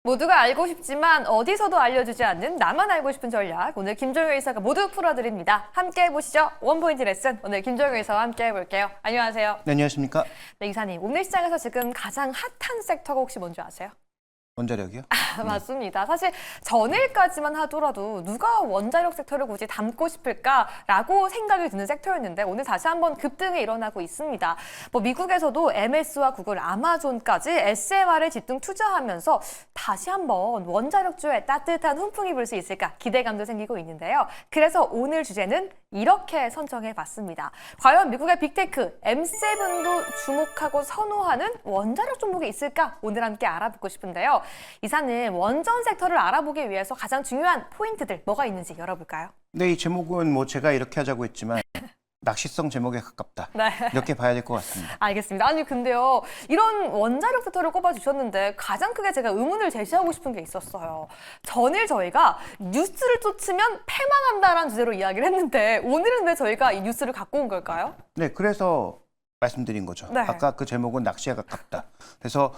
모두가 알고 싶지만 어디서도 알려주지 않는 나만 알고 싶은 전략. 오늘 김종효 이사가 모두 풀어드립니다. 함께 해보시죠. 원포인트 레슨. 오늘 김종효 이사와 함께 해볼게요. 안녕하세요. 네, 안녕하십니까? 네, 이사님. 오늘 시장에서 지금 가장 핫한 섹터가 혹시 뭔지 아세요? 원자력이요? 맞습니다. 사실 전일까지만 하더라도 누가 원자력 섹터를 굳이 담고 싶을까라고 생각이 드는 섹터였는데 오늘 다시 한번 급등이 일어나고 있습니다. 미국에서도 MS와 구글, 아마존까지 SMR에 집중 투자하면서 다시 한번 원자력주에 따뜻한 훈풍이 불 수 있을까 기대감도 생기고 있는데요. 그래서 오늘 주제는 이렇게 선정해봤습니다. 과연 미국의 빅테크 M7도 주목하고 선호하는 원자력 종목이 있을까? 오늘 함께 알아보고 싶은데요. 이사님, 원전 섹터를 알아보기 위해서 가장 중요한 포인트들 뭐가 있는지 열어볼까요? 네, 이 제목은 뭐 제가 이렇게 하자고 했지만 낚시성 제목에 가깝다. 네. 이렇게 봐야 될 것 같습니다. 알겠습니다. 아니 근데요, 이런 원자력 섹터를 꼽아주셨는데 가장 크게 제가 의문을 제시하고 싶은 게 있었어요. 전일 저희가 뉴스를 쫓으면 패망한다라는 주제로 이야기를 했는데 오늘은 왜 저희가 이 뉴스를 갖고 온 걸까요? 네, 그래서 말씀드린 거죠. 네. 아까 그 제목은 낚시에 가깝다. 그래서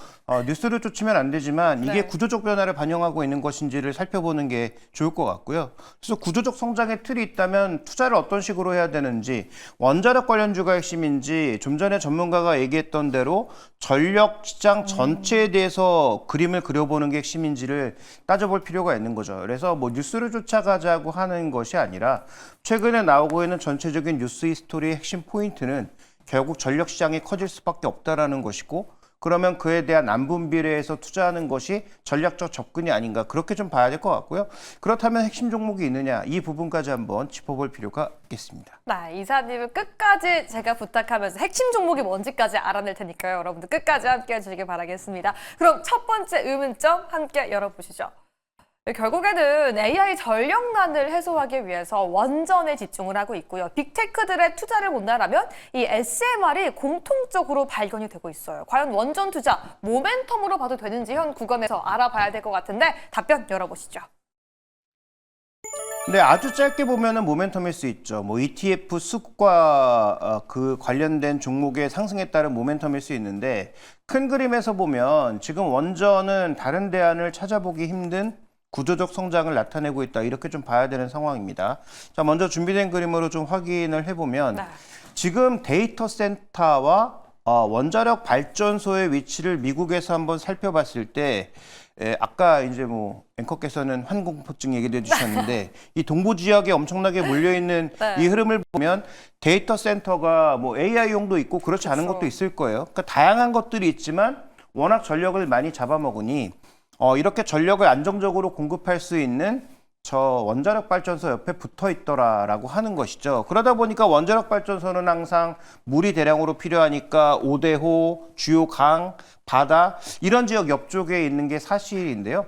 뉴스를 쫓으면 안 되지만 이게 네. 구조적 변화를 반영하고 있는 것인지를 살펴보는 게 좋을 것 같고요. 그래서 구조적 성장의 틀이 있다면 투자를 어떤 식으로 해야 되는지, 원자력 관련주가 핵심인지, 좀 전에 전문가가 얘기했던 대로 전력 시장 전체에 대해서 그림을 그려보는 게 핵심인지를 따져볼 필요가 있는 거죠. 그래서 뭐 뉴스를 쫓아가자고 하는 것이 아니라 최근에 나오고 있는 전체적인 뉴스 히스토리의 핵심 포인트는 결국 전력 시장이 커질 수밖에 없다라는 것이고, 그러면 그에 대한 안분 비례해서 투자하는 것이 전략적 접근이 아닌가, 그렇게 좀 봐야 될 것 같고요. 그렇다면 핵심 종목이 있느냐, 이 부분까지 한번 짚어볼 필요가 있겠습니다. 네, 이사님은 끝까지 제가 부탁하면서 핵심 종목이 뭔지까지 알아낼 테니까요. 여러분들 끝까지 함께 해주시길 바라겠습니다. 그럼 첫 번째 의문점 함께 열어보시죠. 결국에는 AI 전력난을 해소하기 위해서 원전에 집중을 하고 있고요. 빅테크들의 투자를 본다라면 이 SMR이 공통적으로 발견이 되고 있어요. 과연 원전 투자 모멘텀으로 봐도 되는지 현 구간에서 알아봐야 될 것 같은데 답변 열어보시죠. 네, 아주 짧게 보면은 모멘텀일 수 있죠. 뭐 ETF 수급과 그 관련된 종목의 상승에 따른 모멘텀일 수 있는데, 큰 그림에서 보면 지금 원전은 다른 대안을 찾아보기 힘든 구조적 성장을 나타내고 있다, 이렇게 좀 봐야 되는 상황입니다. 자, 먼저 준비된 그림으로 좀 확인을 해보면 네. 지금 데이터 센터와 원자력 발전소의 위치를 미국에서 한번 살펴봤을 때, 아까 이제 뭐 앵커께서는 환공포증 얘기도 해주셨는데 이 동부 지역에 엄청나게 몰려있는 네. 이 흐름을 보면 데이터 센터가 뭐 AI용도 있고 그렇지 않은 그렇죠. 것도 있을 거예요. 그러니까 다양한 것들이 있지만 워낙 전력을 많이 잡아먹으니 이렇게 전력을 안정적으로 공급할 수 있는 저 원자력 발전소 옆에 붙어 있더라라고 하는 것이죠. 그러다 보니까 원자력 발전소는 항상 물이 대량으로 필요하니까 오대호, 주요 강, 바다 이런 지역 옆쪽에 있는 게 사실인데요.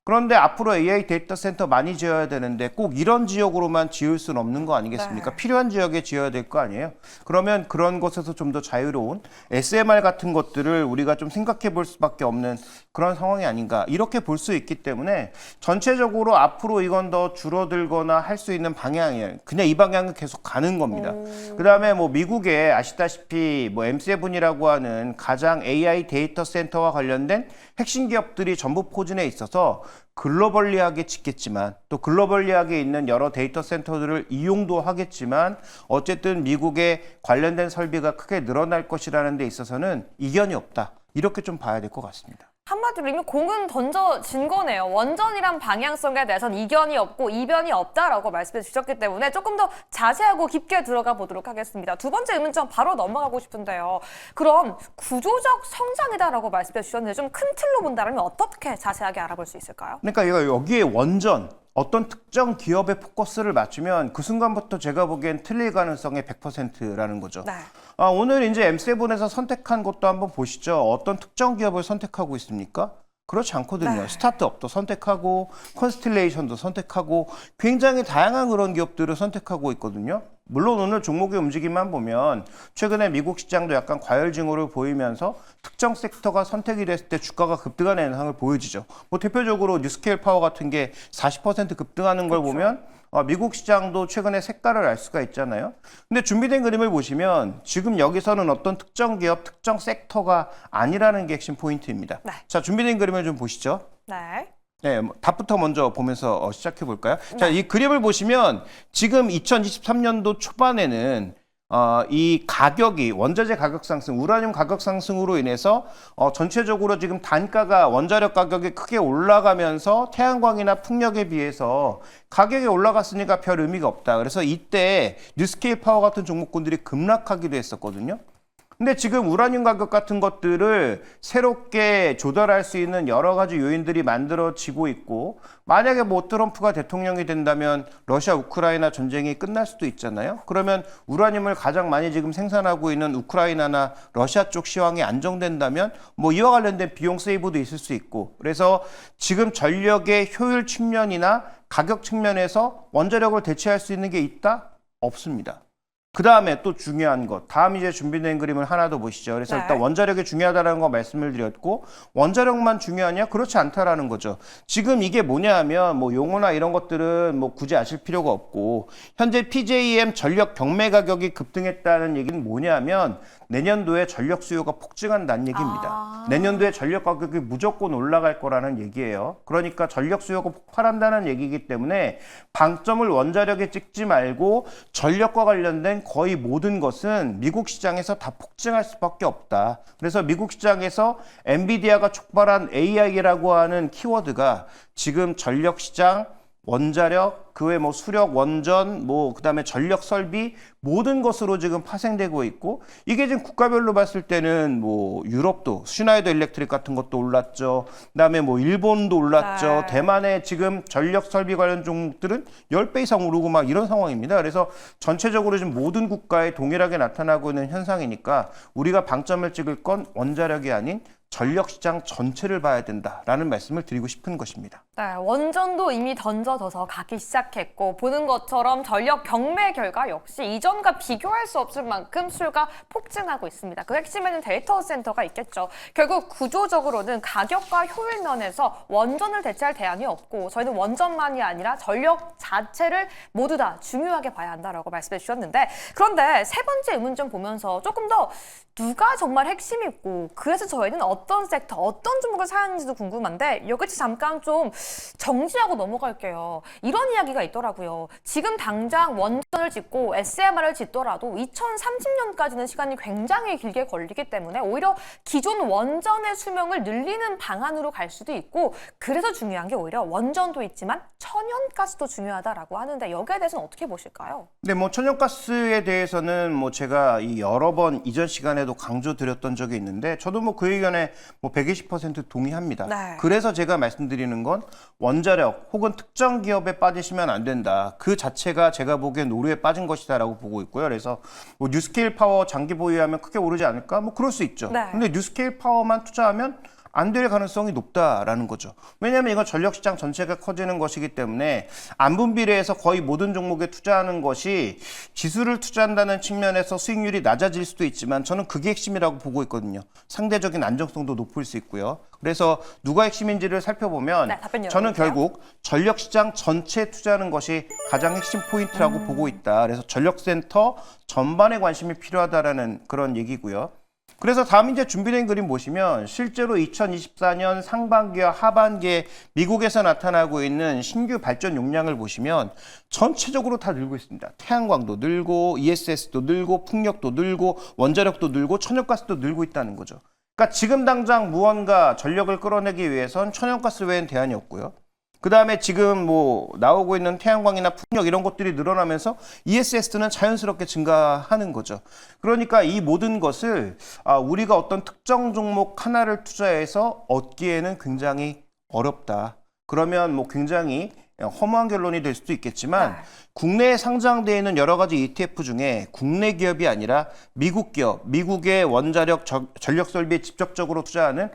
그런데 앞으로 AI 데이터 센터 많이 지어야 되는데 꼭 이런 지역으로만 지을 수는 없는 거 아니겠습니까? 네. 필요한 지역에 지어야 될 거 아니에요? 그러면 그런 곳에서 좀 더 자유로운 SMR 같은 것들을 우리가 좀 생각해 볼 수밖에 없는 그런 상황이 아닌가, 이렇게 볼 수 있기 때문에 전체적으로 앞으로 이건 더 줄어들거나 할 수 있는 방향이에요. 그냥 이 방향은 계속 가는 겁니다. 그다음에 뭐 미국에 아시다시피 뭐 M7이라고 하는 가장 AI 데이터 센터와 관련된 핵심 기업들이 전부 포진해 있어서 글로벌리하게 짓겠지만, 또 글로벌리하게 있는 여러 데이터 센터들을 이용도 하겠지만, 어쨌든 미국의 관련된 설비가 크게 늘어날 것이라는 데 있어서는 이견이 없다, 이렇게 좀 봐야 될 것 같습니다. 한마디로 이미 공은 던져진 거네요. 원전이란 방향성에 대해서는 이견이 없고 이변이 없다라고 말씀해 주셨기 때문에 조금 더 자세하고 깊게 들어가 보도록 하겠습니다. 두 번째 의문점 바로 넘어가고 싶은데요. 그럼 구조적 성장이다라고 말씀해 주셨는데 좀 큰 틀로 본다면 어떻게 자세하게 알아볼 수 있을까요? 그러니까 여기에 원전, 어떤 특정 기업에 포커스를 맞추면 그 순간부터 제가 보기엔 틀릴 가능성이 100%라는 거죠. 네. 오늘 이제 M7에서 선택한 것도 한번 보시죠. 어떤 특정 기업을 선택하고 있습니까? 그렇지 않거든요. 네. 스타트업도 선택하고 컨스텔레이션도 선택하고 굉장히 다양한 그런 기업들을 선택하고 있거든요. 물론 오늘 종목의 움직임만 보면 최근에 미국 시장도 약간 과열 징후를 보이면서 특정 섹터가 선택이 됐을 때 주가가 급등하는 현상을 보여주죠. 뭐 대표적으로 뉴스케일 파워 같은 게 40% 급등하는 걸 그렇죠. 보면 미국 시장도 최근에 색깔을 알 수가 있잖아요. 근데 준비된 그림을 보시면 지금 여기서는 어떤 특정 기업, 특정 섹터가 아니라는 게 핵심 포인트입니다. 네. 자, 준비된 그림을 좀 보시죠. 네. 네, 답부터 먼저 보면서 시작해 볼까요? 자, 이 그림을 보시면 지금 2023년도 초반에는 이 가격이 원자재 가격 상승, 우라늄 가격 상승으로 인해서 전체적으로 지금 단가가 원자력 가격이 크게 올라가면서 태양광이나 풍력에 비해서 가격이 올라갔으니까 별 의미가 없다. 그래서 이때 뉴스케일 파워 같은 종목군들이 급락하기도 했었거든요. 근데 지금 우라늄 가격 같은 것들을 새롭게 조달할 수 있는 여러 가지 요인들이 만들어지고 있고, 만약에 뭐 트럼프가 대통령이 된다면 러시아 우크라이나 전쟁이 끝날 수도 있잖아요. 그러면 우라늄을 가장 많이 지금 생산하고 있는 우크라이나나 러시아 쪽 시황이 안정된다면 뭐 이와 관련된 비용 세이브도 있을 수 있고, 그래서 지금 전력의 효율 측면이나 가격 측면에서 원자력을 대체할 수 있는 게 있다? 없습니다. 그 다음에 또 중요한 것, 다음 이제 준비된 그림을 하나 더 보시죠. 그래서 일단 원자력이 중요하다는 거 말씀을 드렸고, 원자력만 중요하냐? 그렇지 않다라는 거죠. 지금 이게 뭐냐 하면 뭐 용어나 이런 것들은 뭐 굳이 아실 필요가 없고, 현재 PJM 전력 경매 가격이 급등했다는 얘기는 뭐냐 하면 내년도에 전력 수요가 폭증한다는 얘기입니다. 내년도에 전력 가격이 무조건 올라갈 거라는 얘기예요. 그러니까 전력 수요가 폭발한다는 얘기이기 때문에 방점을 원자력에 찍지 말고 전력과 관련된 거의 모든 것은 미국 시장에서 다 폭증할 수밖에 없다. 그래서 미국 시장에서 엔비디아가 촉발한 AI라고 하는 키워드가 지금 전력 시장, 원자력, 그 외 뭐 수력, 원전, 뭐 그다음에 전력 설비 모든 것으로 지금 파생되고 있고, 이게 지금 국가별로 봤을 때는 뭐 유럽도 슈나이더 일렉트릭 같은 것도 올랐죠. 그다음에 뭐 일본도 올랐죠. 대만의 지금 전력 설비 관련 종목들은 10배 이상 오르고 막 이런 상황입니다. 그래서 전체적으로 지금 모든 국가에 동일하게 나타나고 있는 현상이니까 우리가 방점을 찍을 건 원자력이 아닌 전력 시장 전체를 봐야 된다라는 말씀을 드리고 싶은 것입니다. 네, 원전도 이미 던져져서 가기 시작했고, 보는 것처럼 전력 경매 결과 역시 이전과 비교할 수 없을 만큼 수요가 폭증하고 있습니다. 그 핵심에는 데이터 센터가 있겠죠. 결국 구조적으로는 가격과 효율 면에서 원전을 대체할 대안이 없고, 저희는 원전만이 아니라 전력 자체를 모두 다 중요하게 봐야 한다라고 말씀해 주셨는데, 그런데 세 번째 의문점 보면서 조금 더 누가 정말 핵심이고, 그래서 저희는 어떤 섹터, 어떤 종목을 사야 하는지도 궁금한데, 여기서 잠깐 좀 정지하고 넘어갈게요. 이런 이야기가 있더라고요. 지금 당장 원전을 짓고 SMR을 짓더라도 2030년까지는 시간이 굉장히 길게 걸리기 때문에 오히려 기존 원전의 수명을 늘리는 방안으로 갈 수도 있고, 그래서 중요한 게 오히려 원전도 있지만 천연가스도 중요하다라고 하는데, 여기에 대해서는 어떻게 보실까요? 네, 뭐 천연가스에 대해서는 뭐 제가 이 여러 번 이전 시간에도 강조드렸던 적이 있는데, 저도 뭐 그 의견에 뭐 120% 동의합니다. 네. 그래서 제가 말씀드리는 건 원자력 혹은 특정 기업에 빠지시면 안 된다. 그 자체가 제가 보기엔 오류에 빠진 것이다라고 보고 있고요. 그래서 뭐 뉴스케일 파워 장기 보유하면 크게 오르지 않을까? 뭐 그럴 수 있죠. 네. 근데 뉴스케일 파워만 투자하면 안 될 가능성이 높다라는 거죠. 왜냐하면 이건 전력시장 전체가 커지는 것이기 때문에 안분 비례해서 거의 모든 종목에 투자하는 것이 지수를 투자한다는 측면에서 수익률이 낮아질 수도 있지만, 저는 그게 핵심이라고 보고 있거든요. 상대적인 안정성도 높을 수 있고요. 그래서 누가 핵심인지를 살펴보면 저는 결국 전력시장 전체에 투자하는 것이 가장 핵심 포인트라고 보고 있다. 그래서 전력센터 전반에 관심이 필요하다라는 그런 얘기고요. 그래서 다음 이제 준비된 그림 보시면 실제로 2024년 상반기와 하반기에 미국에서 나타나고 있는 신규 발전 용량을 보시면 전체적으로 다 늘고 있습니다. 태양광도 늘고 ESS도 늘고 풍력도 늘고 원자력도 늘고 천연가스도 늘고 있다는 거죠. 그러니까 지금 당장 무언가 전력을 끌어내기 위해선 천연가스 외엔 대안이 없고요. 그 다음에 지금 뭐 나오고 있는 태양광이나 풍력 이런 것들이 늘어나면서 ESS는 자연스럽게 증가하는 거죠. 그러니까 이 모든 것을 우리가 어떤 특정 종목 하나를 투자해서 얻기에는 굉장히 어렵다. 그러면 뭐 굉장히 허무한 결론이 될 수도 있겠지만, 국내에 상장되어 있는 여러 가지 ETF 중에 국내 기업이 아니라 미국 기업, 미국의 원자력 전력 설비에 직접적으로 투자하는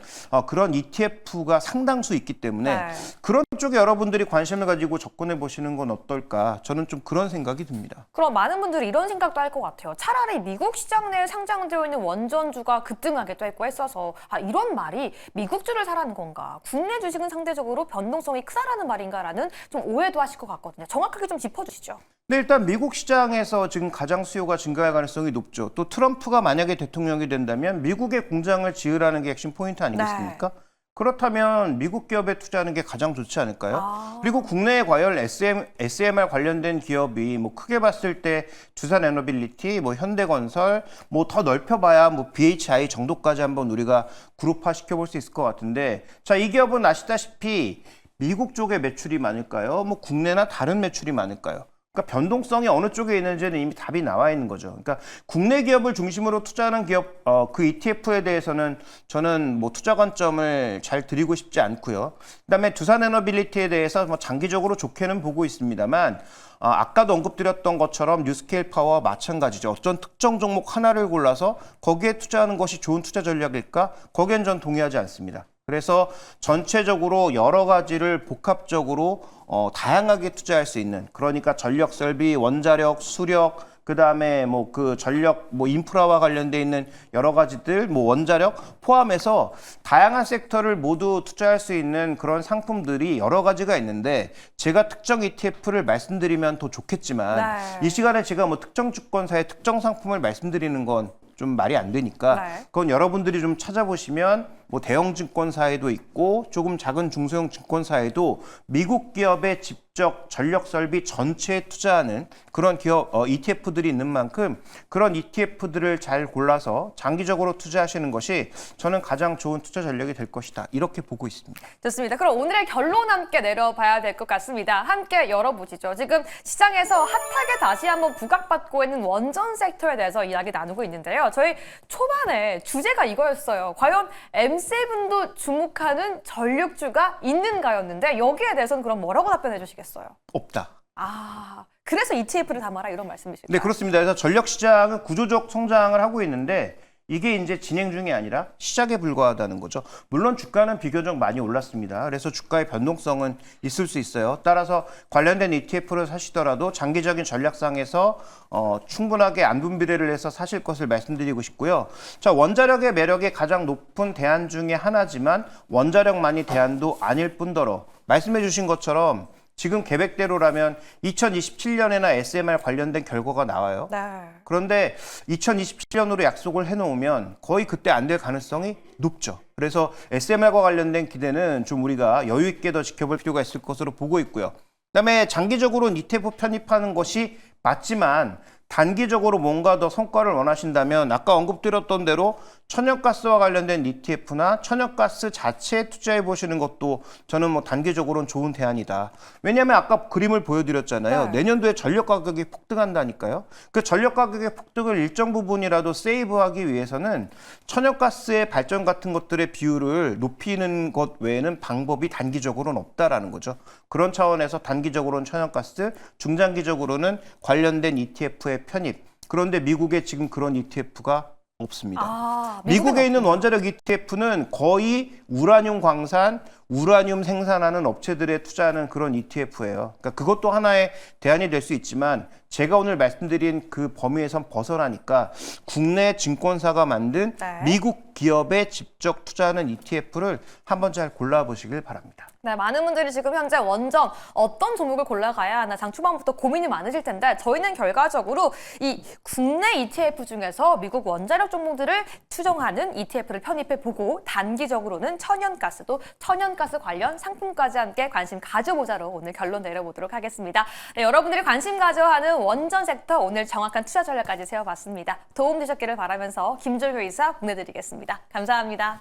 그런 ETF가 상당수 있기 때문에 그런 쪽에 여러분들이 관심을 가지고 접근해 보시는 건 어떨까? 저는 좀 그런 생각이 듭니다. 그럼 많은 분들이 이런 생각도 할 것 같아요. 차라리 미국 시장 내에 상장되어 있는 원전주가 급등하기도 했고 했어서, 이런 말이 미국주를 사라는 건가? 국내 주식은 상대적으로 변동성이 크다라는 말인가라는 좀 오해도 하실 것 같거든요. 정확하게 좀 짚어주시죠. 네, 일단 미국 시장에서 지금 가장 수요가 증가할 가능성이 높죠. 또 트럼프가 만약에 대통령이 된다면 미국에 공장을 지으라는 게 핵심 포인트 아니겠습니까? 그렇다면 미국 기업에 투자하는 게 가장 좋지 않을까요? 그리고 국내에 과연 SMR 관련된 기업이 뭐 크게 봤을 때 두산에너빌리티, 뭐 현대건설, 뭐 더 넓혀봐야 뭐 BHI 정도까지 한번 우리가 그룹화 시켜볼 수 있을 것 같은데, 자, 이 기업은 아시다시피 미국 쪽에 매출이 많을까요? 뭐 국내나 다른 매출이 많을까요? 그러니까 변동성이 어느 쪽에 있는지는 이미 답이 나와 있는 거죠. 그러니까 국내 기업을 중심으로 투자하는 기업, 그 ETF에 대해서는 저는 뭐 투자 관점을 잘 드리고 싶지 않고요. 그다음에 두산에너빌리티에 대해서 뭐 장기적으로 좋게는 보고 있습니다만, 아까도 언급드렸던 것처럼 뉴스케일 파워와 마찬가지죠. 어떤 특정 종목 하나를 골라서 거기에 투자하는 것이 좋은 투자 전략일까? 거기엔 전 동의하지 않습니다. 그래서 전체적으로 여러 가지를 복합적으로 다양하게 투자할 수 있는, 그러니까 전력 설비, 원자력, 수력, 그다음에 뭐 그 전력 뭐 인프라와 관련돼 있는 여러 가지들, 뭐 원자력 포함해서 다양한 섹터를 모두 투자할 수 있는 그런 상품들이 여러 가지가 있는데, 제가 특정 ETF를 말씀드리면 더 좋겠지만 이 시간에 제가 뭐 특정 주권사의 특정 상품을 말씀드리는 건 좀 말이 안 되니까 그건 여러분들이 좀 찾아보시면 뭐 대형 증권사에도 있고 조금 작은 중소형 증권사에도 미국 기업의 직접 전력 설비 전체에 투자하는 그런 기업 ETF들이 있는 만큼 그런 ETF들을 잘 골라서 장기적으로 투자하시는 것이 저는 가장 좋은 투자 전략이 될 것이다. 이렇게 보고 있습니다. 좋습니다. 그럼 오늘의 결론 함께 내려봐야 될 것 같습니다. 함께 열어보시죠. 지금 시장에서 핫하게 다시 한번 부각받고 있는 원전 섹터에 대해서 이야기 나누고 있는데요. 저희 초반에 주제가 이거였어요. 과연 M7도 주목하는 전력주가 있는가였는데, 여기에 대해서는 그럼 뭐라고 답변해 주시겠어요? 없다. 그래서 ETF를 담아라 이런 말씀이실까요? 네, 그렇습니다. 그래서 전력 시장은 구조적 성장을 하고 있는데 이게 이제 진행 중이 아니라 시작에 불과하다는 거죠. 물론 주가는 비교적 많이 올랐습니다. 그래서 주가의 변동성은 있을 수 있어요. 따라서 관련된 ETF를 사시더라도 장기적인 전략상에서 충분하게 안분 비례를 해서 사실 것을 말씀드리고 싶고요. 자, 원자력의 매력이 가장 높은 대안 중에 하나지만 원자력만이 대안도 아닐 뿐더러 말씀해 주신 것처럼 지금 계획대로라면 2027년에나 SMR 관련된 결과가 나와요. 그런데 2027년으로 약속을 해놓으면 거의 그때 안 될 가능성이 높죠. 그래서 SMR과 관련된 기대는 좀 우리가 여유 있게 더 지켜볼 필요가 있을 것으로 보고 있고요. 그다음에 장기적으로는 ETF 편입하는 것이 맞지만 단기적으로 뭔가 더 성과를 원하신다면 아까 언급드렸던 대로 천연가스와 관련된 ETF나 천연가스 자체에 투자해 보시는 것도 저는 뭐 단기적으로는 좋은 대안이다. 왜냐하면 아까 그림을 보여드렸잖아요. 내년도에 전력 가격이 폭등한다니까요. 그 전력 가격의 폭등을 일정 부분이라도 세이브하기 위해서는 천연가스의 발전 같은 것들의 비율을 높이는 것 외에는 방법이 단기적으로는 없다라는 거죠. 그런 차원에서 단기적으로는 천연가스, 중장기적으로는 관련된 ETF의 편입. 그런데 미국에 지금 그런 ETF가 없습니다. 미국에 있는 원자력 ETF는 거의 우라늄 광산, 우라늄 생산하는 업체들에 투자하는 그런 ETF예요. 그러니까 그것도 하나의 대안이 될 수 있지만 제가 오늘 말씀드린 그 범위에선 벗어나니까 국내 증권사가 만든 미국 기업에 직접 투자하는 ETF를 한번 잘 골라보시길 바랍니다. 네, 많은 분들이 지금 현재 원전 어떤 종목을 골라가야 하나 장 초반부터 고민이 많으실 텐데, 저희는 결과적으로 이 국내 ETF 중에서 미국 원자력 종목들을 추정하는 ETF를 편입해보고 단기적으로는 천연가스도 천연가스 관련 상품까지 함께 관심 가져보자로 오늘 결론 내려보도록 하겠습니다. 네, 여러분들이 관심 가져하는 원전 섹터 오늘 정확한 투자 전략까지 세워봤습니다. 도움 되셨기를 바라면서 김종효 이사 보내드리겠습니다. 감사합니다.